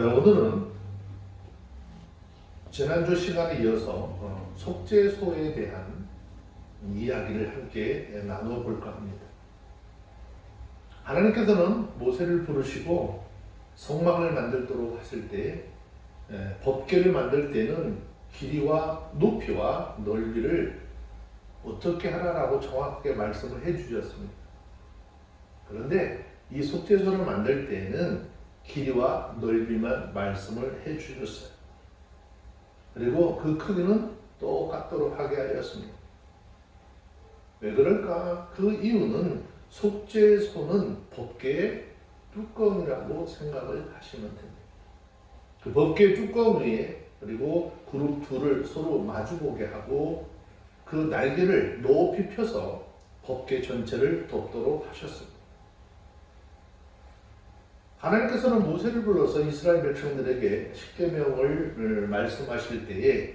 오늘은 지난주 시간에 이어서 속죄소에 대한 이야기를 함께 나누어 볼까 합니다. 하나님께서는 모세를 부르시고 성막을 만들도록 하실 때 법궤를 만들 때는 길이와 높이와 넓이를 어떻게 하라라고 정확하게 말씀을 해주셨습니다. 그런데 이 속죄소를 만들 때에는 길이와 넓이만 말씀을 해주셨어요. 그리고 그 크기는 똑같도록 하게 하였습니다. 왜 그럴까? 그 이유는 속죄소는 법궤의 뚜껑이라고 생각을 하시면 됩니다. 그 법궤의 뚜껑 위에 그리고 그룹 둘을 서로 마주보게 하고 그 날개를 높이 펴서 법궤 전체를 덮도록 하셨습니다. 하나님께서는 모세를 불러서 이스라엘 백성들에게 십계명을 말씀하실 때에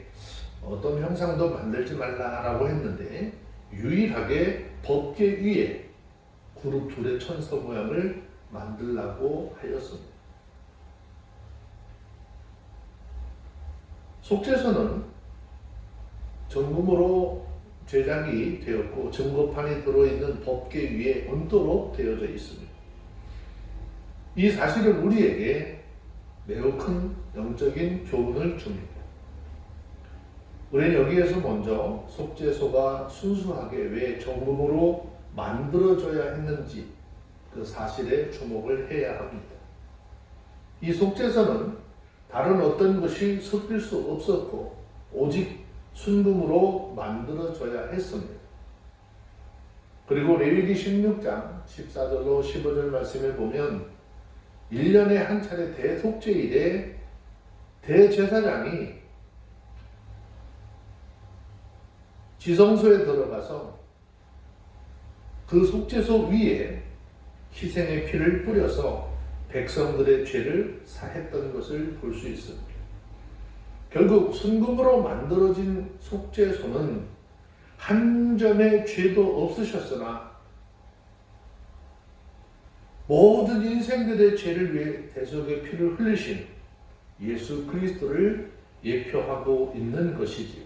어떤 형상도 만들지 말라라고 했는데 유일하게 법궤 위에 그룹 둘의 천사 모양을 만들라고 하였습니다. 속죄소는 정금으로 제작이 되었고 증거판이 들어있는 법궤 위에 얹도록 되어져 있습니다. 이 사실은 우리에게 매우 큰 영적인 교훈을 줍니다. 우리는 여기에서 먼저 속죄소가 순수하게 왜 정금으로 만들어져야 했는지 그 사실에 주목을 해야 합니다. 이 속죄소는 다른 어떤 것이 섞일 수 없었고 오직 순금으로 만들어져야 했습니다. 그리고 레위기 16장 14절로 15절 말씀에 보면 1년에 한 차례 대속죄일에 대제사장이 지성소에 들어가서 그 속죄소 위에 희생의 피를 뿌려서 백성들의 죄를 사했던 것을 볼 수 있습니다. 결국 순금으로 만들어진 속죄소는 한 점의 죄도 없으셨으나 모든 인생들의 죄를 위해 대속의 피를 흘리신 예수 그리스도를 예표하고 있는 것이지요.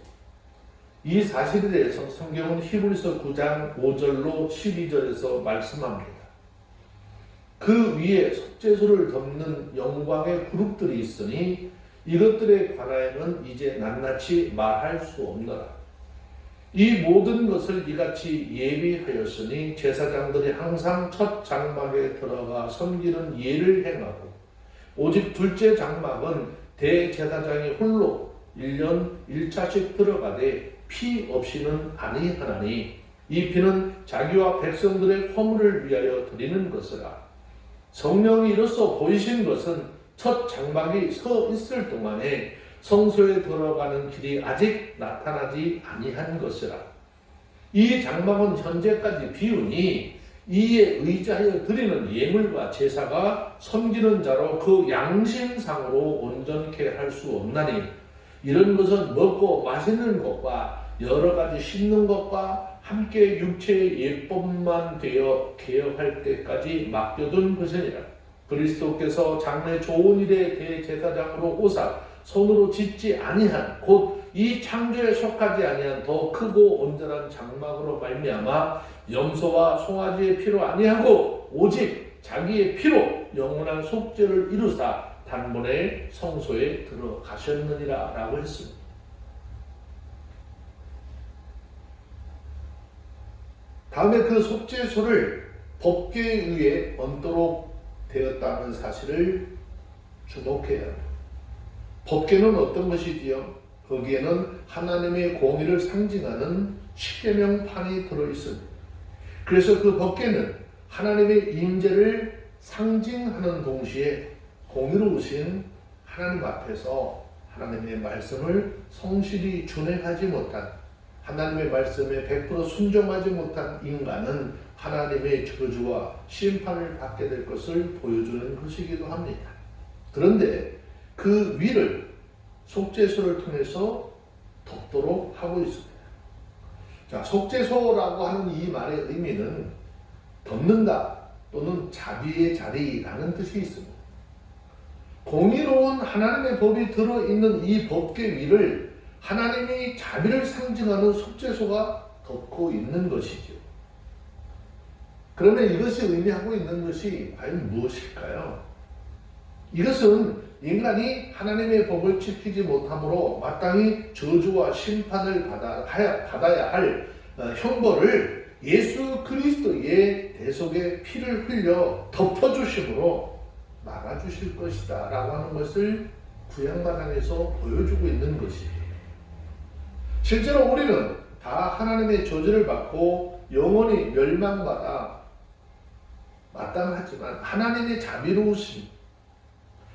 이 사실에 대해서 성경은 히브리서 9장 5절로 12절에서 말씀합니다. 그 위에 속죄소를 덮는 영광의 그룹들이 있으니 이것들에 관하여는 이제 낱낱이 말할 수 없노라. 이 모든 것을 이같이 예비하였으니 제사장들이 항상 첫 장막에 들어가 섬기는 예를 행하고 오직 둘째 장막은 대제사장이 홀로 1년 1차씩 들어가되 피 없이는 아니하나니 이 피는 자기와 백성들의 허물을 위하여 드리는 것이라. 성령이 이로써 보이신 것은 첫 장막이 서 있을 동안에 성소에 들어가는 길이 아직 나타나지 아니한 것이라. 이 장막은 현재까지 비우니 이에 의지하여 드리는 예물과 제사가 섬기는 자로 그 양심상으로 온전케 할 수 없나니 이런 것은 먹고 마시는 것과 여러 가지 씻는 것과 함께 육체의 예법만 되어 개혁할 때까지 맡겨둔 것이니라. 그리스도께서 장래 좋은 일에 대제사장으로 오사 손으로 짓지 아니한 곧 이 창조에 속하지 아니한 더 크고 온전한 장막으로 말미암아 염소와 송아지의 피로 아니하고 오직 자기의 피로 영원한 속죄를 이루사 단번에 성소에 들어가셨느니라 라고 했습니다. 다음에 그 속죄소를 법궤 위에 얹도록 되었다는 사실을 주목해야 합니다. 법궤는 어떤 것이지요? 거기에는 하나님의 공의를 상징하는 십계명판이 들어있습니다. 그래서 그 법궤는 하나님의 임재를 상징하는 동시에 공의로우신 하나님 앞에서 하나님의 말씀을 성실히 준행하지 못한 하나님의 말씀에 100% 순종하지 못한 인간은 하나님의 저주와 심판을 받게 될 것을 보여주는 것이기도 합니다. 그런데 그 위를 속죄소를 통해서 덮도록 하고 있습니다. 자, 속죄소라고 하는 이 말의 의미는 덮는다 또는 자비의 자리라는 뜻이 있습니다. 공의로운 하나님의 법이 들어있는 이 법궤위를 하나님이 자비를 상징하는 속죄소가 덮고 있는 것이죠. 그러면 이것이 의미하고 있는 것이 과연 무엇일까요? 이것은 인간이 하나님의 법을 지키지 못함으로 마땅히 저주와 심판을 받아야 할 형벌을 예수 그리스도의 대속의 피를 흘려 덮어주심으로 막아주실 것이다 라고 하는 것을 구약마당에서 보여주고 있는 것이에요. 실제로 우리는 다 하나님의 저주를 받고 영원히 멸망받아 마땅하지만 하나님의 자비로우심,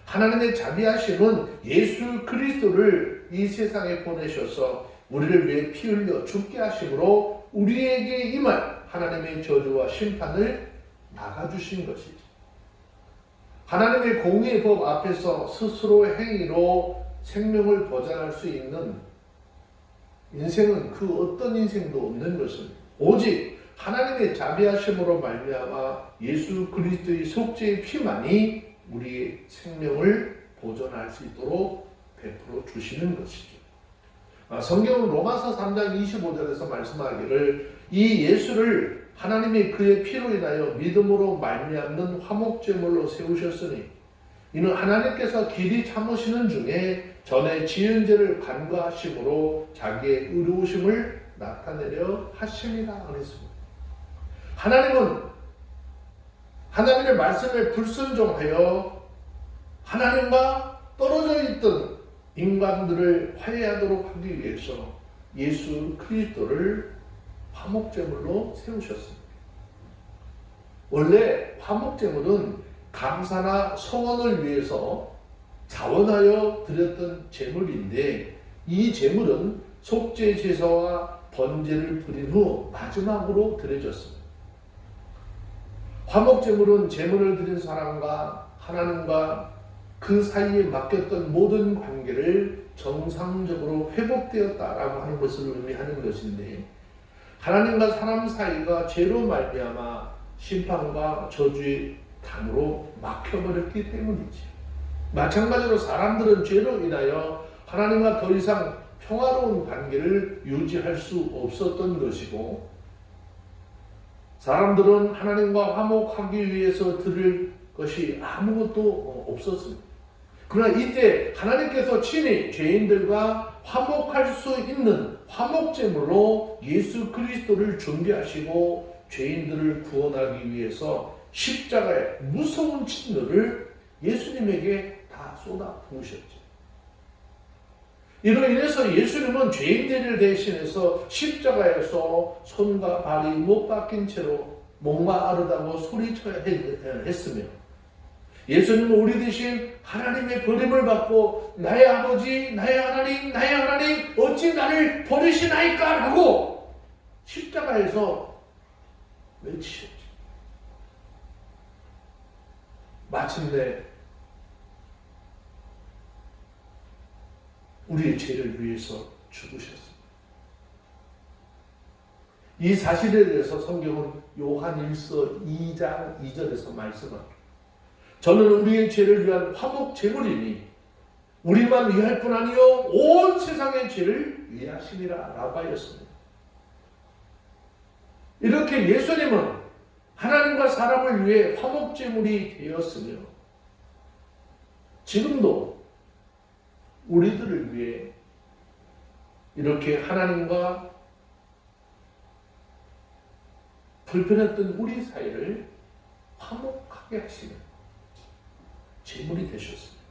하나님의 자비하심은 예수 그리스도를 이 세상에 보내셔서 우리를 위해 피 흘려 죽게 하심으로 우리에게 임할 하나님의 저주와 심판을 막아주신 것이죠. 하나님의 공의의 법 앞에서 스스로의 행위로 생명을 보장할 수 있는 인생은 그 어떤 인생도 없는 것은 오직 하나님의 자비하심으로 말미암아 예수 그리스도의 속죄의 피만이 우리의 생명을 보존할 수 있도록 베풀어 주시는 것이죠. 성경은 로마서 3장 25절에서 말씀하기를 이 예수를 하나님이 그의 피로 인하여 믿음으로 말미암는 화목제물로 세우셨으니 이는 하나님께서 길이 참으시는 중에 전에 지은 죄를 간과하심으로 자기의 의로우심을 나타내려 하심이라 그랬습니다. 하나님은 하나님의 말씀에 불순종하여 하나님과 떨어져 있던 인간들을 화해하도록 하기 위해서 예수 그리스도를 화목제물로 세우셨습니다. 원래 화목제물은 감사나 서원을 위해서 자원하여 드렸던 제물인데 이 제물은 속죄 제사와 번제를 드린 후 마지막으로 드려졌습니다. 화목제물은 제물을 드린 사람과 하나님과 그 사이에 맡겼던 모든 관계를 정상적으로 회복되었다라고 하는 것을 의미하는 것인데 하나님과 사람 사이가 죄로 말미암아 심판과 저주의 강으로 막혀버렸기 때문이지. 마찬가지로 사람들은 죄로 인하여 하나님과 더 이상 평화로운 관계를 유지할 수 없었던 것이고 사람들은 하나님과 화목하기 위해서 드릴 것이 아무것도 없었습니다. 그러나 이때 하나님께서 친히 죄인들과 화목할 수 있는 화목제물로 예수 그리스도를 준비하시고 죄인들을 구원하기 위해서 십자가의 무서운 진노를 예수님에게 다 쏟아 부으셨죠. 이로 인해서 예수님은 죄인들을 대신해서 십자가에서 손과 발이 못 박힌 채로 목마 아르다고 소리쳐야 했으며 예수님은 우리 대신 하나님의 버림을 받고 나의 아버지, 나의 하나님 어찌 나를 버리시나이까 라고 십자가에서 외치셨죠. 마침내 우리의 죄를 위해서 죽으셨습니다. 이 사실에 대해서 성경은 요한 1서 2장 2절에서 말씀합니다. 저는 우리의 죄를 위한 화목 제물이니 우리만 위할 뿐 아니요 온 세상의 죄를 위하시리라 라고 하였습니다. 이렇게 예수님은 하나님과 사람을 위해 화목 제물이 되었으며 지금도 우리들을 위해 이렇게 하나님과 불편했던 우리 사이를 화목하게 하시는 제물이 되셨습니다.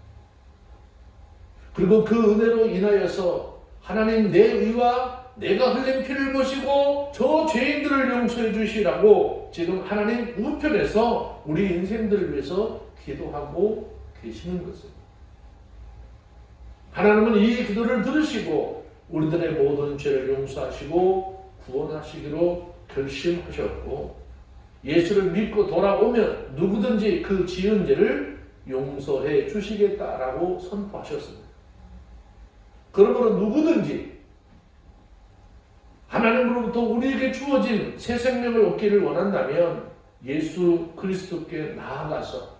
그리고 그 은혜로 인하여서 하나님 내 의와 내가 흘린 피를 보시고 저 죄인들을 용서해 주시라고 지금 하나님 우편에서 우리 인생들을 위해서 기도하고 계시는 것입니다. 하나님은 이 기도를 들으시고 우리들의 모든 죄를 용서하시고 구원하시기로 결심하셨고 예수를 믿고 돌아오면 누구든지 그 지은 죄를 용서해 주시겠다라고 선포하셨습니다. 그러므로 누구든지 하나님으로부터 우리에게 주어진 새 생명을 얻기를 원한다면 예수 그리스도께 나아가서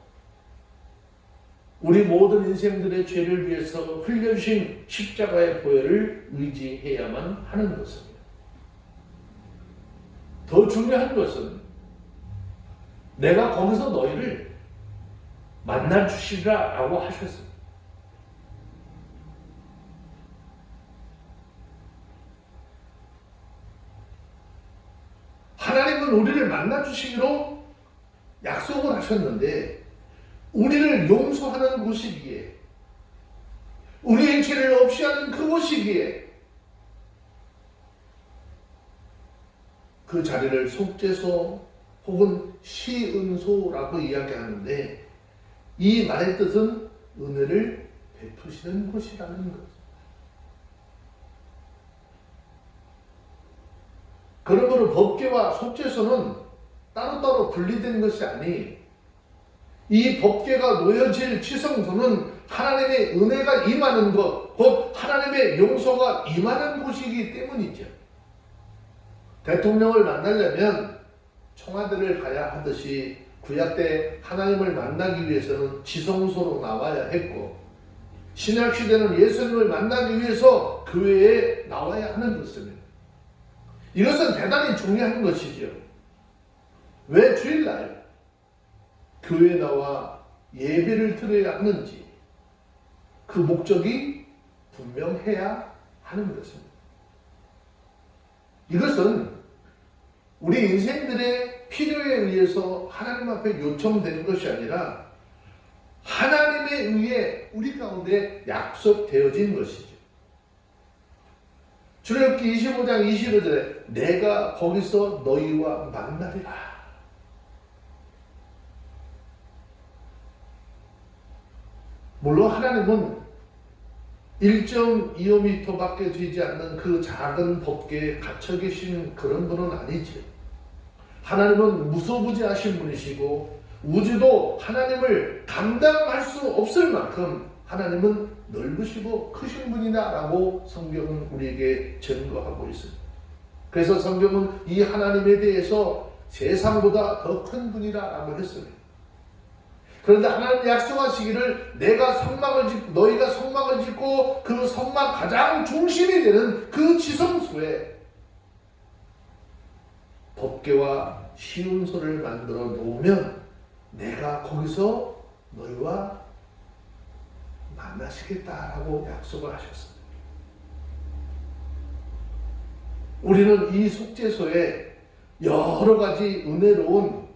우리 모든 인생들의 죄를 위해서 흘려주신 십자가의 보혈을 의지해야만 하는 것입니다. 더 중요한 것은 내가 거기서 너희를 만나 주시리라 라고 하셨습니다. 하나님은 우리를 만나 주시기로 약속을 하셨는데 우리를 용서하는 곳이기에 우리의 죄를 없이 하는 그곳이기에 그 자리를 속죄소 혹은 시은소라고 이야기하는데 이 말의 뜻은 은혜를 베푸시는 곳이라는 것. 그러므로 법궤와 속죄소는 따로따로 분리된 것이 아니 이 법궤가 놓여질 지성소는 하나님의 은혜가 임하는 것, 곧 하나님의 용서가 임하는 곳이기 때문이죠. 대통령을 만나려면 청와대를 가야 하듯이 구약 때 하나님을 만나기 위해서는 지성소로 나와야 했고 신약 시대는 예수님을 만나기 위해서 교회에 나와야 하는 것입니다. 이것은 대단히 중요한 것이죠. 왜 주일날 교회에 나와 예배를 드려야 하는지 그 목적이 분명해야 하는 것입니다. 이것은 우리 인생들의 필요에 의해서 하나님 앞에 요청되는 것이 아니라 하나님에 의해 우리 가운데 약속되어진 것이죠. 출애굽기 25장 25절에 내가 거기서 너희와 만나리라. 물론 하나님은 1.25m밖에 되지 않는 그 작은 법궤에 갇혀 계신 그런 분은 아니죠. 하나님은 무소부지하신 분이시고 우주도 하나님을 감당할 수 없을 만큼 하나님은 넓으시고 크신 분이다라고 성경은 우리에게 증거하고 있습니다. 그래서 성경은 이 하나님에 대해서 세상보다 더 큰 분이라고 했습니다. 그런데 하나님 약속하시기를 너희가 성막을 짓고 그 성막 가장 중심이 되는 그 지성소에 법궤와 시운소를 만들어 놓으면 내가 거기서 너희와 만나시겠다라고 약속을 하셨습니다. 우리는 이 속죄소에 여러 가지 은혜로운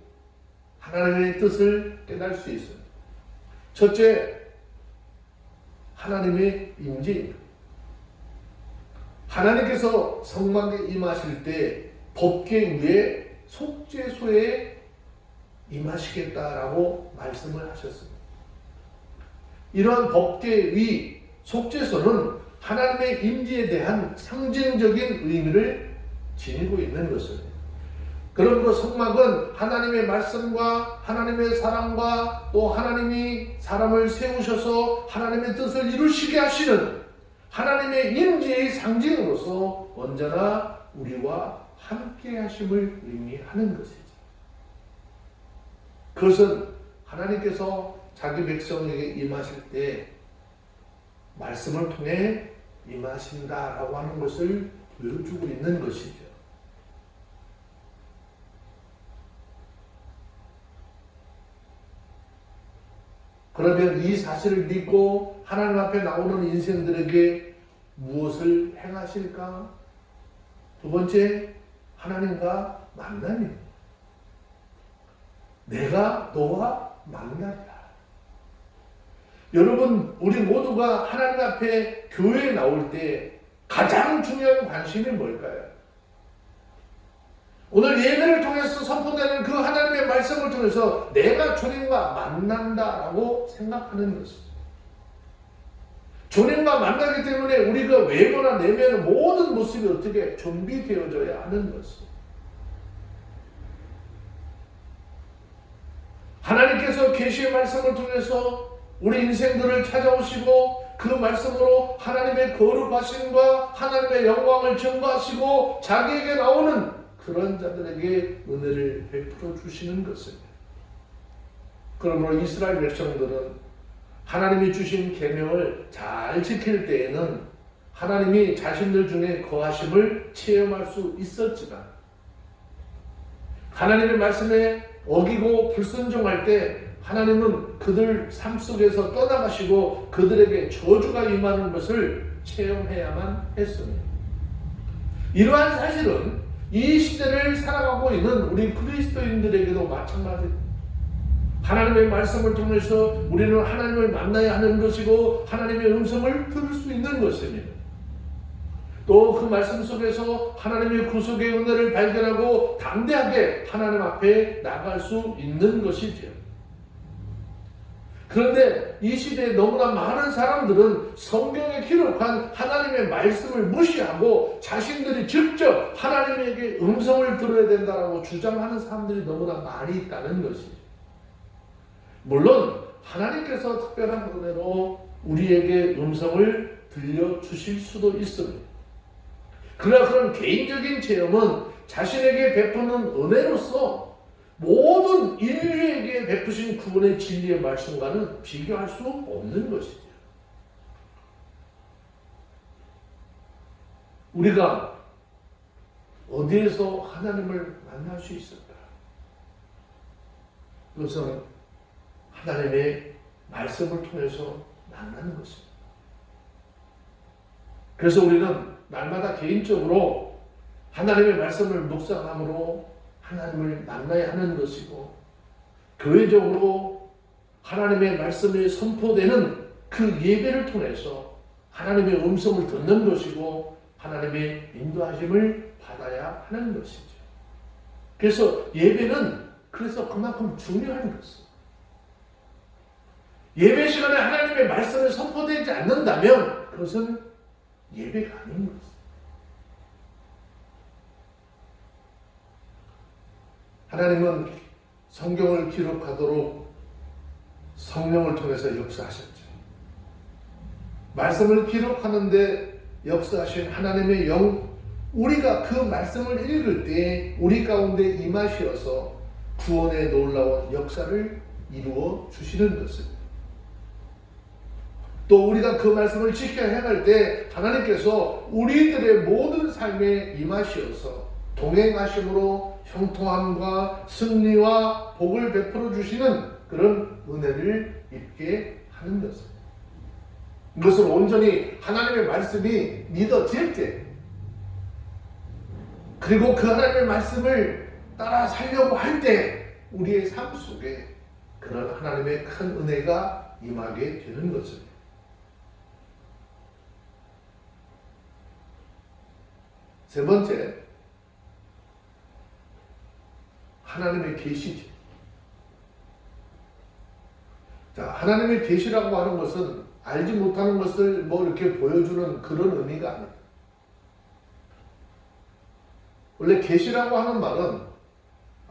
하나님의 뜻을 깨달을 수 있습니다. 첫째, 하나님의 임재입니다. 하나님께서 성막에 임하실 때 법궤 위에 속죄소에 임하시겠다라고 말씀을 하셨습니다. 이러한 법궤 위 속죄소는 하나님의 임재에 대한 상징적인 의미를 지니고 있는 것입니다. 그러므로 성막은 하나님의 말씀과 하나님의 사랑과 또 하나님이 사람을 세우셔서 하나님의 뜻을 이루시게 하시는 하나님의 임재의 상징으로서 언제나 우리와 함께 하심을 의미하는 것이죠. 그것은 하나님께서 자기 백성에게 임하실 때 말씀을 통해 임하신다라고 하는 것을 보여주고 있는 것이죠. 그러면 이 사실을 믿고 하나님 앞에 나오는 인생들에게 무엇을 행하실까? 두 번째, 하나님과 만남입니다. 내가 너와 만나리라. 여러분, 우리 모두가 하나님 앞에 교회에 나올 때 가장 중요한 관심이 뭘까요? 오늘 예배를 통해서 선포되는 그 하나님의 말씀을 통해서 내가 주님과 만난다라고 생각하는 것입니다. 주님과 만나기 때문에 우리가 외모나 내면의 모든 모습이 어떻게 준비되어져야 하는 것입니다. 하나님께서 계시의 말씀을 통해서 우리 인생들을 찾아오시고 그 말씀으로 하나님의 거룩하심과 하나님의 영광을 증거하시고 자기에게 나오는 그런 자들에게 은혜를 베풀어 주시는 것입니다. 그러므로 이스라엘 백성들은 하나님이 주신 계명을 잘 지킬 때에는 하나님이 자신들 중에 거하심을 체험할 수 있었지만 하나님의 말씀에 어기고 불순종할 때 하나님은 그들 삶 속에서 떠나가시고 그들에게 저주가 임하는 것을 체험해야만 했습니다. 이러한 사실은 이 시대를 살아가고 있는 우리 그리스도인들에게도 마찬가지입니다. 하나님의 말씀을 통해서 우리는 하나님을 만나야 하는 것이고 하나님의 음성을 들을 수 있는 것입니다. 또 그 말씀 속에서 하나님의 구속의 은혜를 발견하고 담대하게 하나님 앞에 나갈 수 있는 것이지요. 그런데 이 시대에 너무나 많은 사람들은 성경에 기록한 하나님의 말씀을 무시하고 자신들이 직접 하나님에게 음성을 들어야 된다고 주장하는 사람들이 너무나 많이 있다는 것이죠. 물론 하나님께서 특별한 은혜로 우리에게 음성을 들려주실 수도 있습니다. 그러나 그런 개인적인 체험은 자신에게 베푸는 은혜로서 모든 인류에게 베푸신 구원의 진리의 말씀과는 비교할 수 없는 것이죠. 우리가 어디에서 하나님을 만날 수 있을까? 그것은 하나님의 말씀을 통해서 만나는 것입니다. 그래서 우리는 날마다 개인적으로 하나님의 말씀을 묵상함으로 하나님을 만나야 하는 것이고, 교회적으로 하나님의 말씀이 선포되는 그 예배를 통해서 하나님의 음성을 듣는 것이고 하나님의 인도하심을 받아야 하는 것이죠. 그래서 예배는 그만큼 중요한 것입니다. 예배 시간에 하나님의 말씀이 선포되지 않는다면 그것은 예배가 아닌 것입니다. 하나님은 성경을 기록하도록 성령을 통해서 역사하셨죠. 말씀을 기록하는데 역사하신 하나님의 영, 우리가 그 말씀을 읽을 때 우리 가운데 임하시어서 구원의 놀라운 역사를 이루어 주시는 것입니다. 또 우리가 그 말씀을 지켜 행할 때 하나님께서 우리들의 모든 삶에 임하시어서 동행하심으로 형통함과 승리와 복을 베풀어 주시는 그런 은혜를 입게 하는 것입니다. 이것을 온전히 하나님의 말씀이 믿어질 때, 그리고 그 하나님의 말씀을 따라 살려고 할 때 우리의 삶 속에 그런 하나님의 큰 은혜가 임하게 되는 것입니다. 세 번째, 하나님의 계시지. 자, 하나님의 계시라고 하는 것은 알지 못하는 것을 이렇게 보여주는 그런 의미가 아닙니다. 원래 계시라고 하는 말은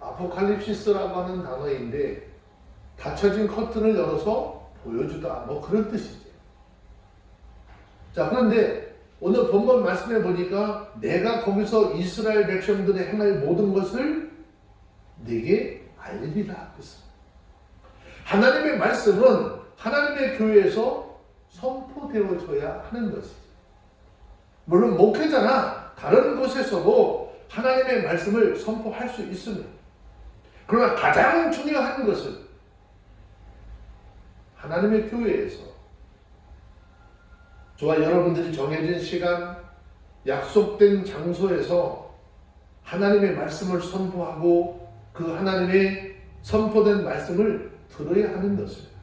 아포칼립시스라고 하는 단어인데 닫혀진 커튼을 열어서 보여주다, 그런 뜻이죠. 자, 그런데 오늘 본문 말씀해 보니까 내가 거기서 이스라엘 백성들의 행할 모든 것을 내게 알리리라 했습니다. 하나님의 말씀은 하나님의 교회에서 선포되어져야 하는 것이죠. 물론 목회자나 다른 곳에서도 하나님의 말씀을 선포할 수 있습니다. 그러나 가장 중요한 것은 하나님의 교회에서 저와 여러분들이 정해진 시간, 약속된 장소에서 하나님의 말씀을 선포하고 그 하나님의 선포된 말씀을 들어야 하는 것입니다.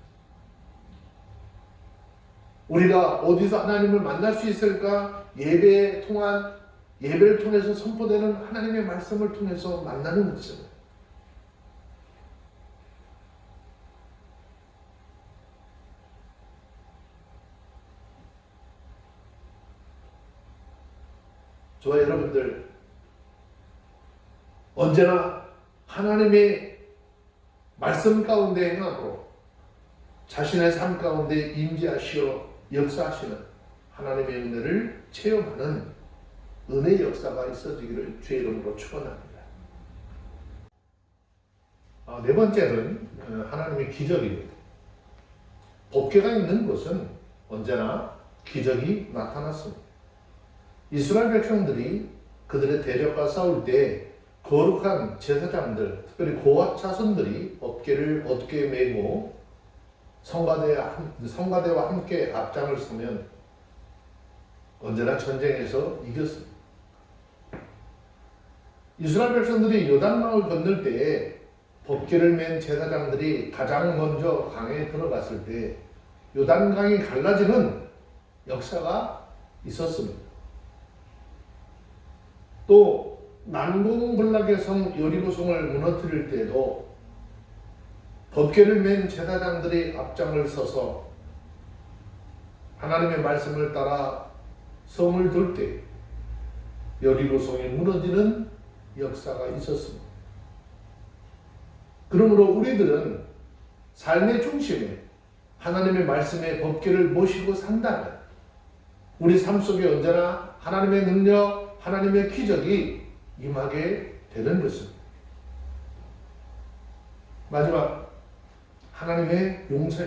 우리가 어디서 하나님을 만날 수 있을까? 예배를 통해서 선포되는 하나님의 말씀을 통해서 만나는 것입니다. 저와 여러분들 언제나 하나님의 말씀 가운데 행하고 자신의 삶 가운데 임재하시어 역사하시는 하나님의 은혜를 체험하는 은혜의 역사가 있어지기를 주의 이름으로 축원합니다. 네 번째는 하나님의 기적입니다. 법궤가 있는 곳은 언제나 기적이 나타났습니다. 이스라엘 백성들이 그들의 대적과 싸울 때 거룩한 제사장들, 특별히 고앗 자손들이 법궤를 어깨에 메고 성가대와 함께 앞장을 서면 언제나 전쟁에서 이겼습니다. 이스라엘 백성들이 요단강을 건널 때에 법궤를 맨 제사장들이 가장 먼저 강에 들어갔을 때 요단강이 갈라지는 역사가 있었습니다. 또 난공불락의 성 여리고성을 무너뜨릴 때도 법궤를 맨 제사장들이 앞장을 서서 하나님의 말씀을 따라 성을 돌 때 여리고성이 무너지는 역사가 있었습니다. 그러므로 우리들은 삶의 중심에 하나님의 말씀의 법궤를 모시고 산다면 우리 삶 속에 언제나 하나님의 능력, 하나님의 기적이 임하게 되는 것입니다. 마지막, 하나님의 용서.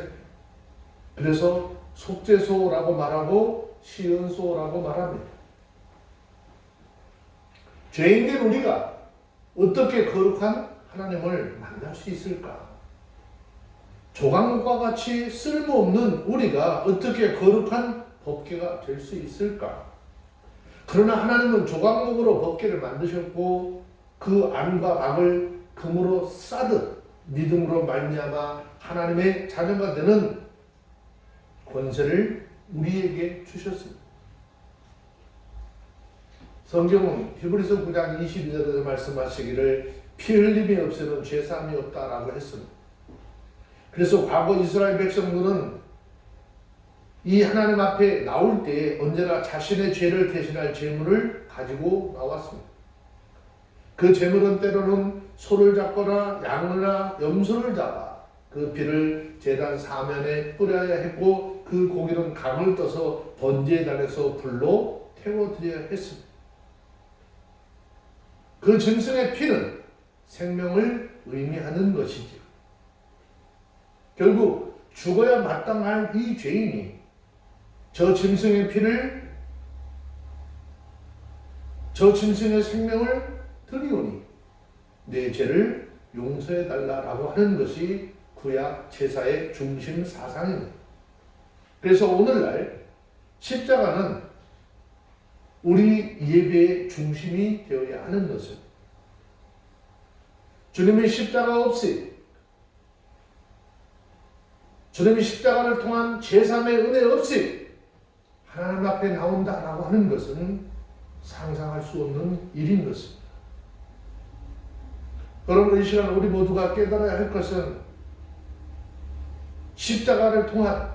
그래서 속죄소라고 말하고 시은소라고 말합니다. 죄인된 우리가 어떻게 거룩한 하나님을 만날 수 있을까? 조각목과 같이 쓸모없는 우리가 어떻게 거룩한 법궤가 될 수 있을까? 그러나 하나님은 조각목으로 법궤를 만드셨고 그 안과 밖을 금으로 싸듯 믿음으로 말미암아 하나님의 자녀가 되는 권세를 우리에게 주셨습니다. 성경은 히브리서 9장 22절에서 말씀하시기를 피 흘림이 없이는 죄사함이 없다라고 했습니다. 그래서 과거 이스라엘 백성들은 이 하나님 앞에 나올 때 언제나 자신의 죄를 대신할 제물을 가지고 나왔습니다. 그 제물은 때로는 소를 잡거나 양이나 염소를 잡아 그 피를 제단 사면에 뿌려야 했고 그 고기는 강을 떠서 번제에 달여서 불로 태워드려야 했습니다. 그 짐승의 피는 생명을 의미하는 것이죠. 결국 죽어야 마땅할 이 죄인이 저 짐승의 피를, 저 짐승의 생명을 드리오니 내 죄를 용서해달라고 하는 것이 구약 제사의 중심 사상입니다. 그래서 오늘날 십자가는 우리 예배의 중심이 되어야 하는 것은 주님의 십자가 없이 주님의 십자가를 통한 제3의 은혜 없이 하나님 앞에 나온다라고 하는 것은 상상할 수 없는 일인 것입니다. 여러분, 이 시간 우리 모두가 깨달아야 할 것은 십자가를 통한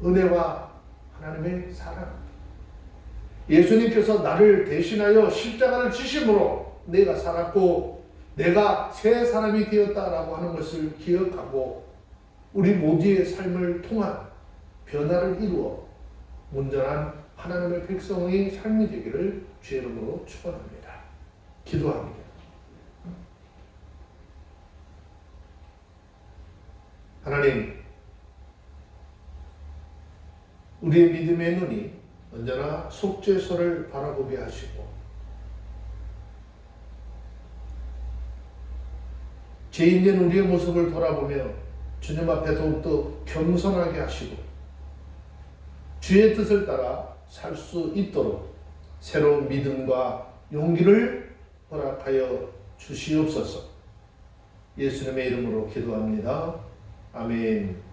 은혜와 하나님의 사랑. 예수님께서 나를 대신하여 십자가를 지심으로 내가 살았고 내가 새 사람이 되었다라고 하는 것을 기억하고 우리 모두의 삶을 통한 변화를 이루어 온전한 하나님의 백성의 삶이 되기를 주의 이름으로 축원합니다. 기도합니다. 하나님, 우리의 믿음의 눈이 언제나 속죄소를 바라보게 하시고 죄인된 우리의 모습을 돌아보며 주님 앞에 더욱더 겸손하게 하시고 주의 뜻을 따라 살 수 있도록 새로운 믿음과 용기를 허락하여 주시옵소서. 예수님의 이름으로 기도합니다. 아멘.